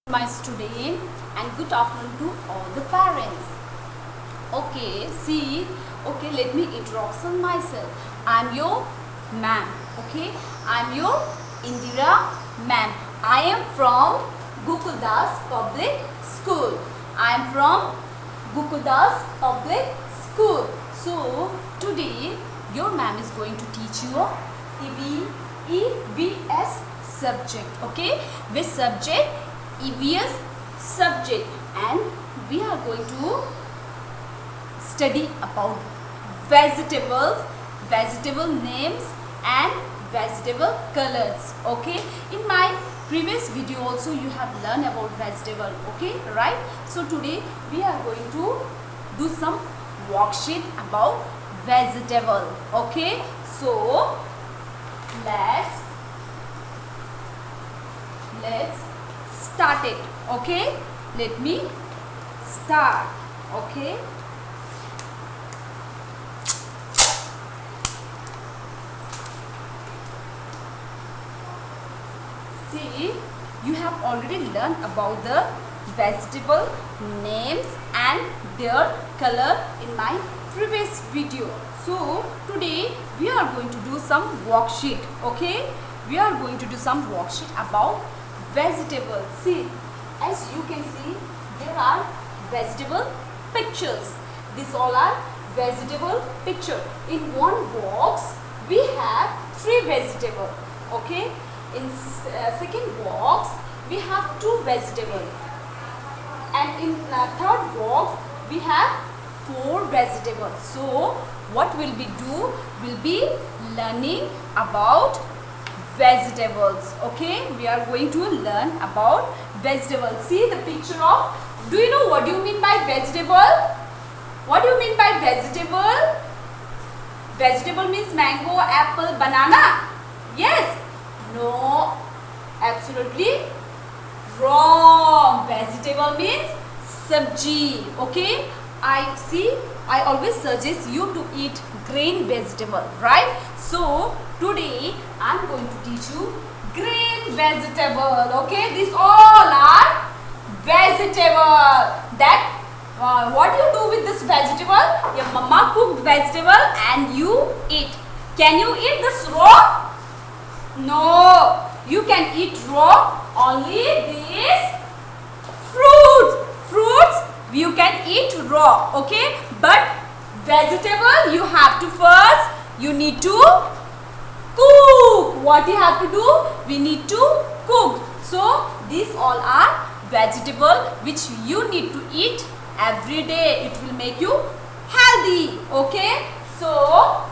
My student, and good afternoon to all the parents. Okay, see, okay, let me introduce myself. I'm your ma'am. Okay, I'm your Indira ma'am. I am from Gokuldas Public School. I am from Gokuldas Public School. So today your ma'am is going to teach you a EVS subject. Okay, which subject? EVS subject, and we are going to study about vegetables, vegetable names and vegetable colors. Okay, in my previous video also you have learned about vegetable. Okay, right? So today we are going to do some worksheet about vegetable. Okay, so let's start it. Okay, let me start. Okay, see, you have already learned about the vegetable names and their color in my previous video. So today we are going to do some worksheet. Okay, we are going to do some worksheet about vegetables. See, as you can see, there are vegetable pictures. These all are vegetable picture. In one box we have 3 vegetables. Okay, in second box we have 2 vegetables, and in third box we have 4 vegetables. So what will we do? We'll be learning about vegetables. Okay, we are going to learn about vegetables. See the picture of, do you know what do you mean by vegetable? What do you mean by vegetable? Vegetable means mango, apple, banana. Yes? No, absolutely wrong. Vegetable means sabji. Okay, I always suggest you to eat green vegetable, right? So today I am going to teach you green vegetable. Okay, these all are vegetable. That what you do with this vegetable? Your mama cooked vegetable and you eat. Can you eat this raw? No, you can eat raw only these fruits you can eat raw. Okay, but vegetable you have to first, you need to cook. What you have to do? We need to cook. So these all are vegetable which you need to eat every day. It will make you healthy. Okay, so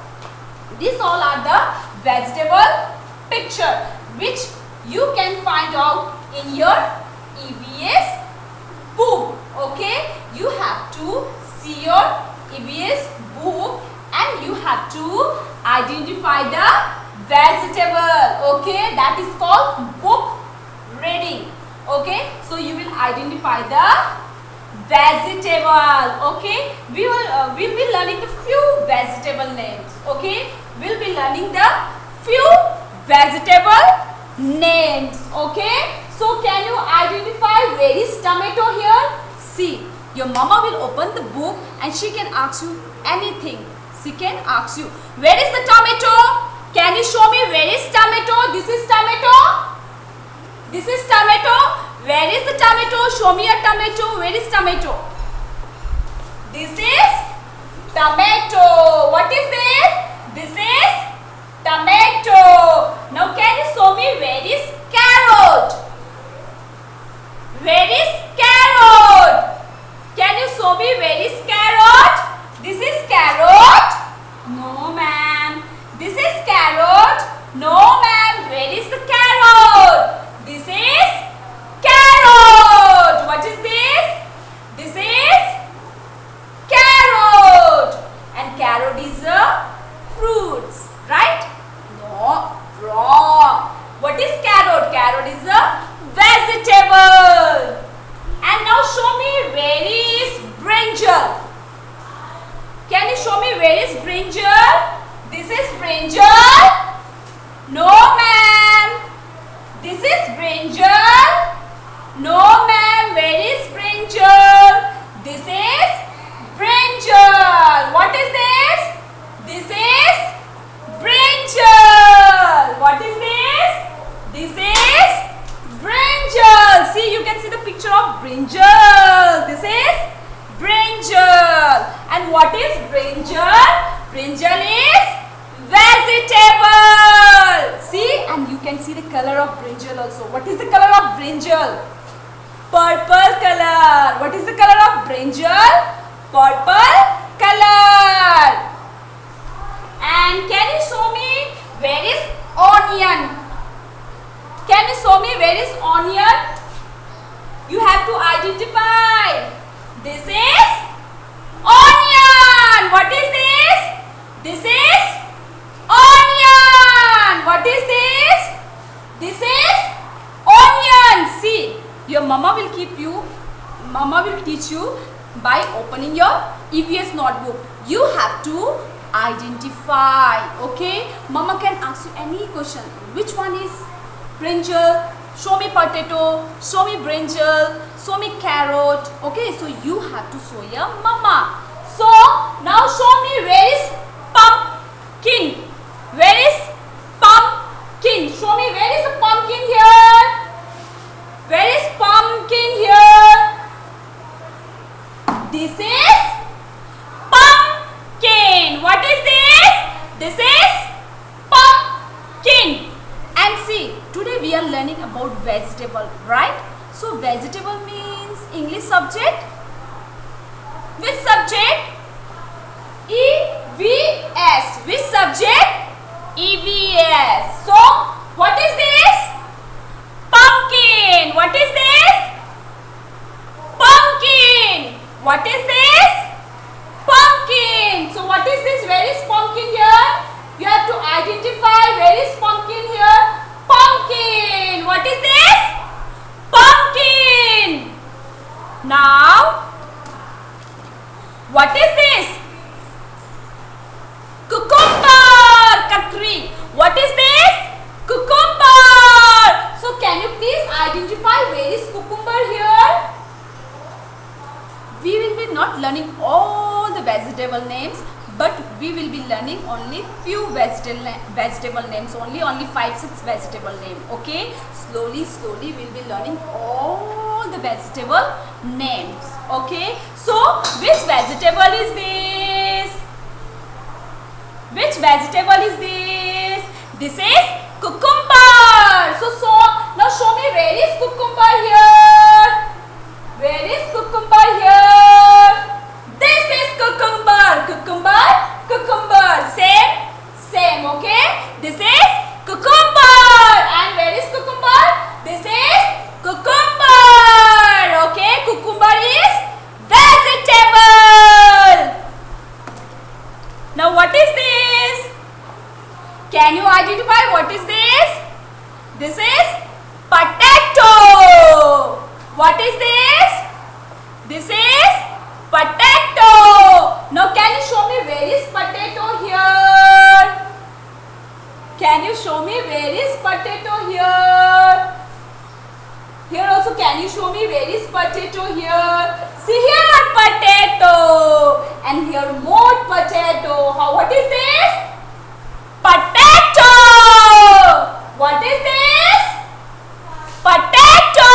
these all are the vegetable picture which you can find out in your EVS book. Okay, you have to see your EVS book and you have to identify the vegetable. Okay, that is called book reading. Okay, so you will identify the vegetable. Okay, we'll be learning the few vegetable names. Okay, we'll be learning the few vegetable names. Okay, so can you identify where is tomato here? See, your mama will open the book and she can ask you anything. She can ask you, where is the tomato? Can you show me where is tomato? This is tomato. This is tomato. Where is the tomato? Show me a tomato. Where is tomato? This is tomato. What is this? This is tomato. Now can you show me where is carrot? Where is carrot? Can you show me where is carrot? This is carrot. No ma'am. This is carrot. No ma'am. Where is the carrot? This is carrot. What is this? This is carrot. And carrot is a fruits, right? No, wrong. What is carrot? Carrot is a See, you can see the picture of brinjal. This is brinjal. And what is brinjal? Brinjal is vegetable. See, and you can see the color of brinjal also. What is the color of brinjal? Purple color. What is the color of brinjal? Purple color. And can you show me where is onion? Can you show me where is onion? You have to identify. This is onion. What is this? This is onion. What is this? This is onion. See, your mama will teach you by opening your EVS notebook. You have to identify. Okay, mama can ask you any question. Which one is brinjal? Show me potato, show me brinjal, show me carrot. Okay, so you have to show your mama. So now show me where is pumpkin. Where is pumpkin? Show me where is the pumpkin here. Where is pumpkin here? This is pumpkin. What is this? This is pumpkin. And see, today we are learning about vegetable, right? So vegetable means English subject. Which subject? EVS. Which subject? EVS. So what is this? Pumpkin. What is this? Pumpkin. What is this? Pumpkin. So what is this? Where is pumpkin here? You have to identify where is pumpkin here. Pumpkin. What is this? Pumpkin. Now, what is this? Cucumber. Katri. What is this? Cucumber. So can you please identify where is cucumber here? We will be not learning all the vegetable names, but we will be learning only few vegetable names, only 5-6 vegetable name. Okay, slowly we'll be learning all the vegetable names. Okay, so which vegetable is this? Which vegetable is this? This is cucumber. So now show me where is cucumber here. Where is cucumber here? This is cucumber. Cucumber. Same. Okay. This is cucumber. And where is cucumber? This is cucumber. Okay. Cucumber is vegetable. Now what is this? Can you identify what is this? This is potato. What is this? This is potato. Now can you show me where is potato here? Can you show me where is potato here? Here also can you show me where is potato here? See here potato. And here more potato. What is this? Potato. What is this? Potato.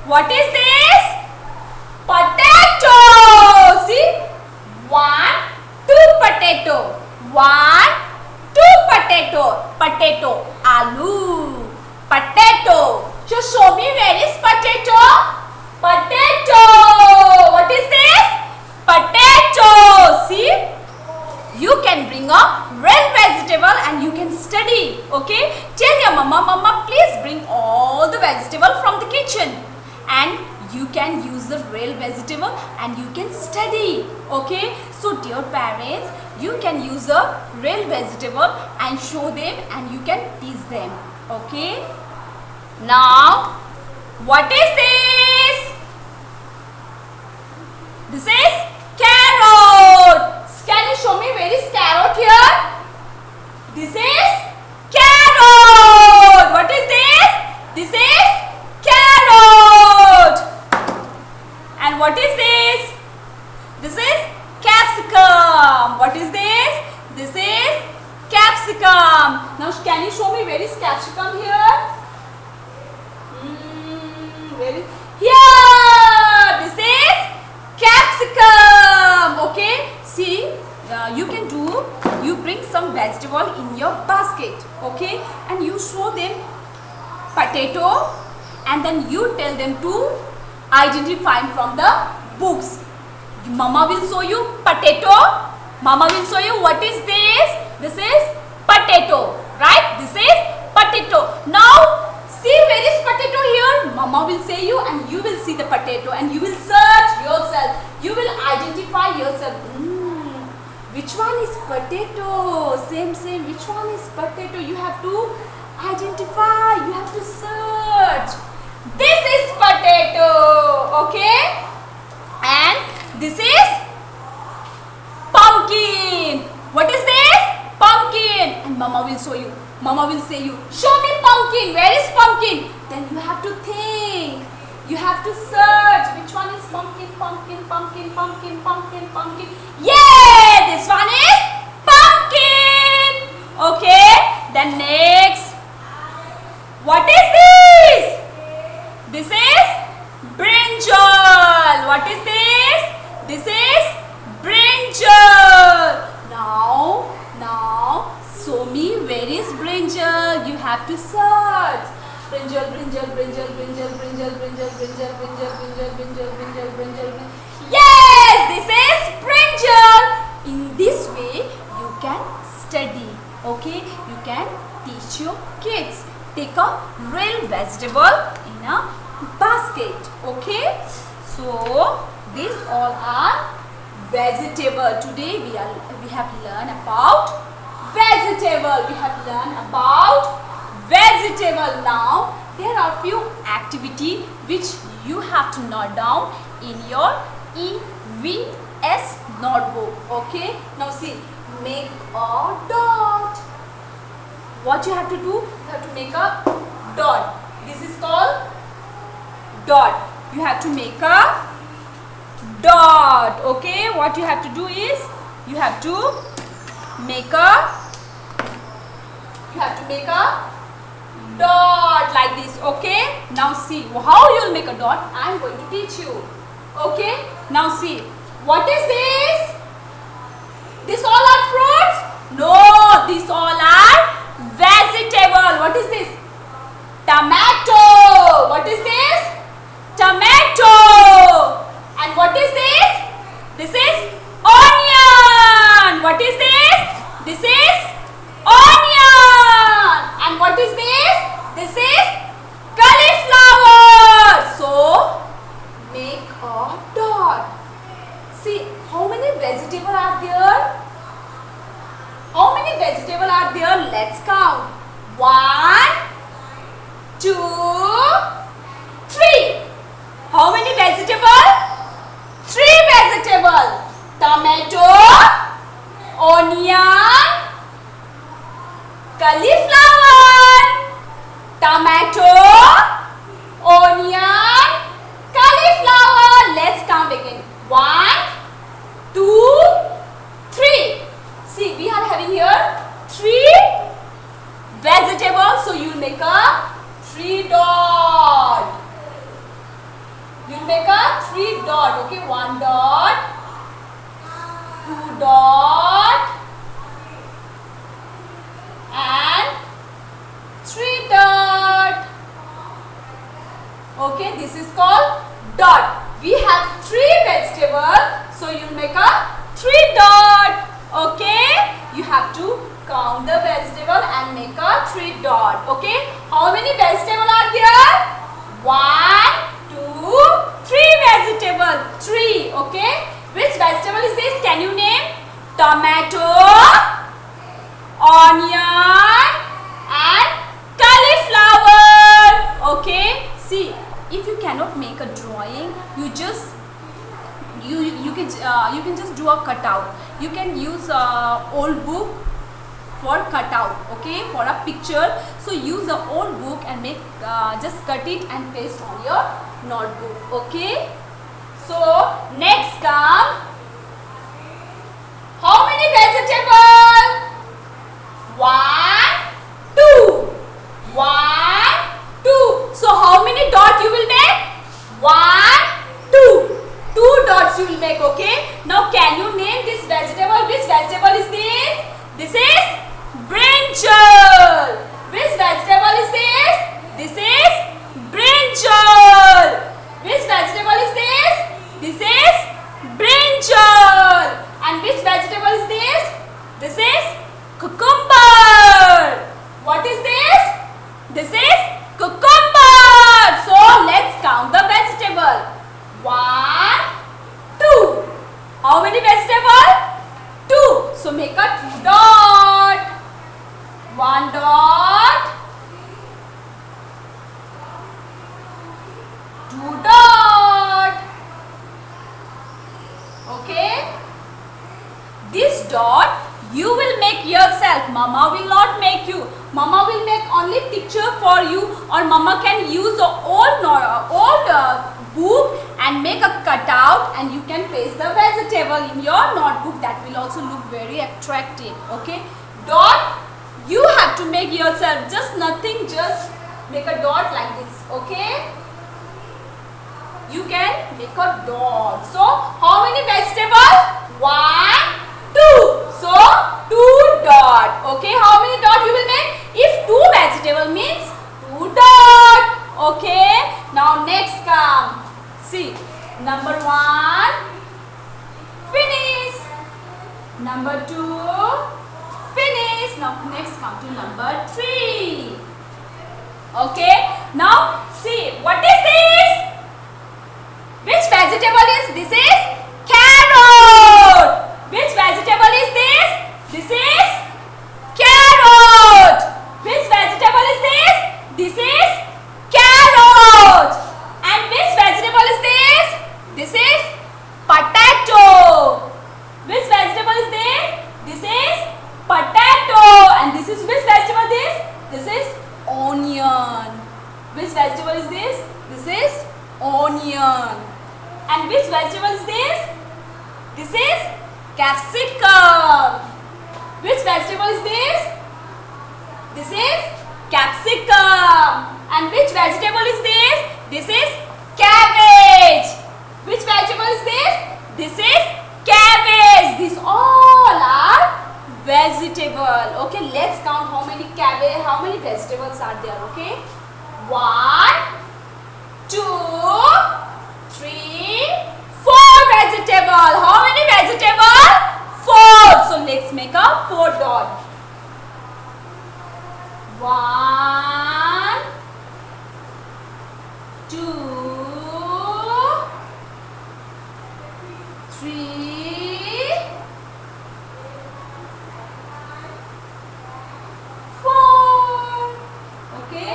What is this? Potato. See? 1, 2 potato. 1, 2 potato. Potato. Aloo. Potato. So show me where is potato? Potato. What is this? Potato. See? You can bring a real vegetable and you can study. Okay? Tell your mama, please bring all the vegetable from the kitchen. And you can use the real vegetable and you can study. Okay? So dear parents, you can use a real vegetable and show them and you can teach them. Okay? Now, what is this? This is carrot. Can you show me where is carrot here? This is carrot. What is this? This is carrot. And what is this? This is capsicum. What is this? This is capsicum. Now can you show me where is capsicum here? vegetable in your basket, okay? And you show them potato and then you tell them to identify from the books. Mama will show you potato. Mama will show you what is this. This is potato, right? This is potato. Now see where is potato here. Mama will say you and you will see the potato and you will search yourself. You will identify yourself. Which one is potato? Same. Which one is potato? You have to identify. You have to search. This is potato. Okay? And this is pumpkin. What is this? Pumpkin. And Mama will show you. Mama will say you, show me pumpkin. Where is pumpkin? Then you have to think. You have to search. Which one is pumpkin? Pumpkin. Yeah, this one is pumpkin. Okay. Then next. What is this? This is brinjal. What is this? This is brinjal. Now, show me where is brinjal. You have to search. Brinjal. Yes, this is brinjal. In this way, you can study. Okay, you can teach your kids. Take a real vegetable in a basket. Okay, so these all are vegetable. Today we have learned about vegetable. Now there are few activity which you have to note down in your EVS notebook. Okay, now see, make a dot. What you have to do? You have to make a dot. This is called dot. You have to make a dot. Okay, what you have to do is you have to make a dot like this. Okay, now see how you will make a dot. I am going to teach you. Okay, now see, what is this? This all are fruits? No, these all are vegetable. What is this? Tomato. What is this? Tomato. And what is this? This is onion. What is this? This is onion. And what is this? This is cauliflower. So make a dot. See how many vegetables are there? How many vegetables are there? Let's count. 1, 2, 3. How many vegetables? 3 vegetables. Tomato, onion, cauliflower. Tomato, onion, cauliflower. Let's count again. 1, 2, 3. See, we are having here 3 vegetables. So you will make a 3 dot. You will make a 3 dot. Okay, 1 dot, 2 dot, and 3 dot. Okay, this is called dot. We have 3 vegetables. So you will make a 3 dot. Okay, you have to count the vegetable and make a 3 dot. Okay, how many vegetables are there? 1, 2, 3 vegetables. 3. Okay, which vegetable is this? Can you name? Tomato, onion, and cauliflower. Okay, see, if you cannot make a drawing, you can just do a cutout. You can use a old book for cutout. Okay, for a picture. So use a old book and make just cut it and paste on your notebook. Okay. So next come, how many vegetables? 1, 2. 1, 2. So how many dots you will make? 1, 2. 2 dots you will make. Okay. Now can you name this vegetable? Which vegetable is this? This is brinjal. Which vegetable is this? This is brinjal. Which vegetable is this? This is brinjal. And which vegetable is this? This is cucumber. What is this? This is cucumber. So let's count the vegetable. 1, 2. How many vegetable? 2. So make a 2 dot. 1 dot. 2 dot. Okay. This dot you will make yourself. Mama will not make you. Mama will make only picture for you, or Mama can use an old book and make a cutout, and you can place the vegetable in your notebook. That will also look very attractive. Okay. Dot you have to make yourself. Just nothing. Just make a dot like this. Okay. You can make a dot. So how many vegetables? 1, 2. So 2 dot. Okay. How many dot you will make? If 2 vegetable means 2 dot. Okay. Now next come. See. Number 1. Finish. Number 2. Finish. Now next come to number 3. Okay. Now see. What is this? Which vegetable is this? Is carrot. Which vegetable is this? This is carrot. Which vegetable is this? This is carrot. And which vegetable is this? This is potato. Which vegetable is this? This is potato. And this is which vegetable this? This is onion. Which vegetable is this? This is onion. And which vegetable is this? This is capsicum. Which vegetable is this? This is capsicum. And which vegetable is this? This is cabbage. Which vegetable is this? This is cabbage. These all are vegetable. Okay, let's count how many cabbage, how many vegetables are there. Okay, 1, 2, 3, 4 vegetable. How many vegetable? 4. So let's make a 4 dot. 1, 2, 3, 4. Okay,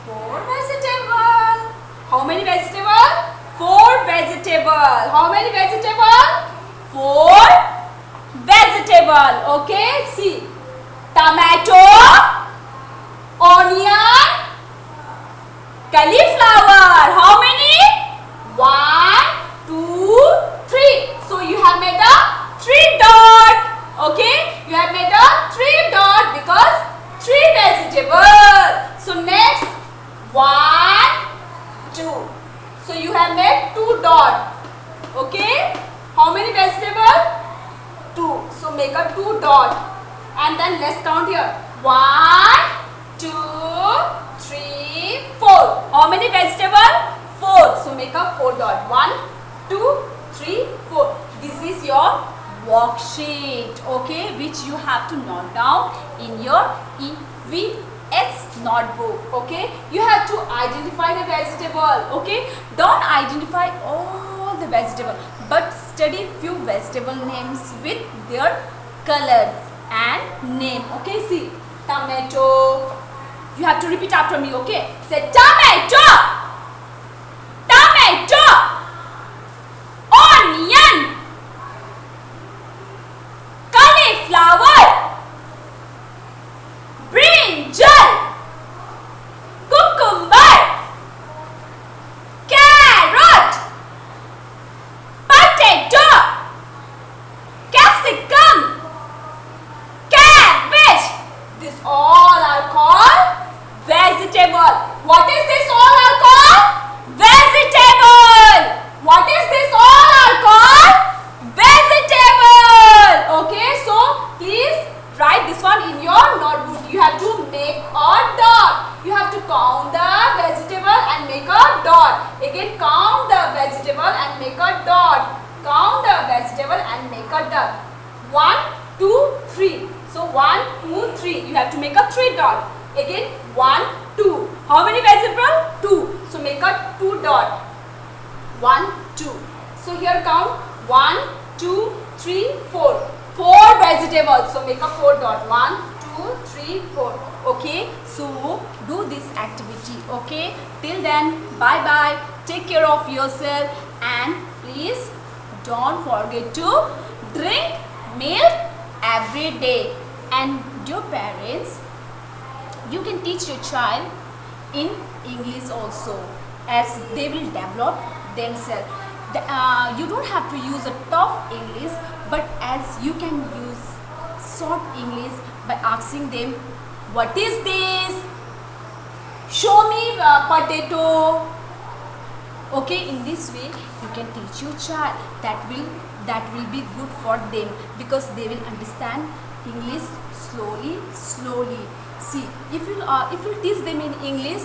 4 vegetable. How many vegetable? 4 vegetable. How many vegetable? 4 vegetable. Okay, see. Tomato, onion, cauliflower. How many? 1, 2, 3. So you have made a 3 dot. Okay, you have made a 3 dot because 3 vegetable. So next 1, 2. So you have made 2 dot. Okay. How many vegetable? 2. So make a 2 dot. And then let's count here. 1, 2, 3, 4. How many vegetable? 4. So make a 4 dot. 1, 2, 3, 4. This is your worksheet. Okay. Which you have to note down in your EVS notebook. Okay, you have to identify the vegetable. Okay, don't identify all the vegetable, but study few vegetable names with their colors and name. Okay, see, tomato. You have to repeat after me. Okay, say tomato, tomato, onion, cauliflower, brinjal, cucumber, carrot, potato, capsicum, cabbage. These all are called vegetable. What is this all dot. Again count the vegetable and make a dot. Count the vegetable and make a dot. 1, 2, 3. So 1, 2, 3. You have to make a 3 dot. Again 1, 2. How many vegetable? 2. So make a 2 dot. 1, 2. So here count 1, 2, 3, 4. 4 vegetables. So make a 4 dot. 1, 2, 3, 4. Okay. So do this activity. Okay. Till then, bye bye. Take care of yourself and please don't forget to drink milk every day. And your parents, you can teach your child in English also, as they will develop themselves. You don't have to use a tough English, but as you can use short English by asking them, what is this? Show me potato. Okay, in this way you can teach your child. That will be good for them, because they will understand English slowly. See, if you teach them in English,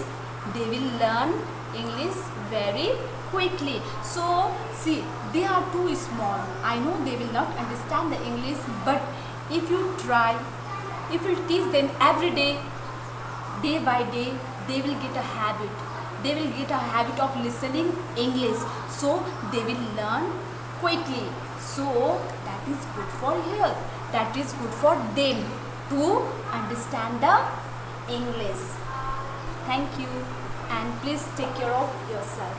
they will learn English very quickly. So see, they are too small. I know they will not understand the English, but if you try, if you teach them every day, day by day, they will get a habit. They will get a habit of listening English. So they will learn quickly. So that is good for health. That is good for them to understand the English. Thank you, and please take care of yourself.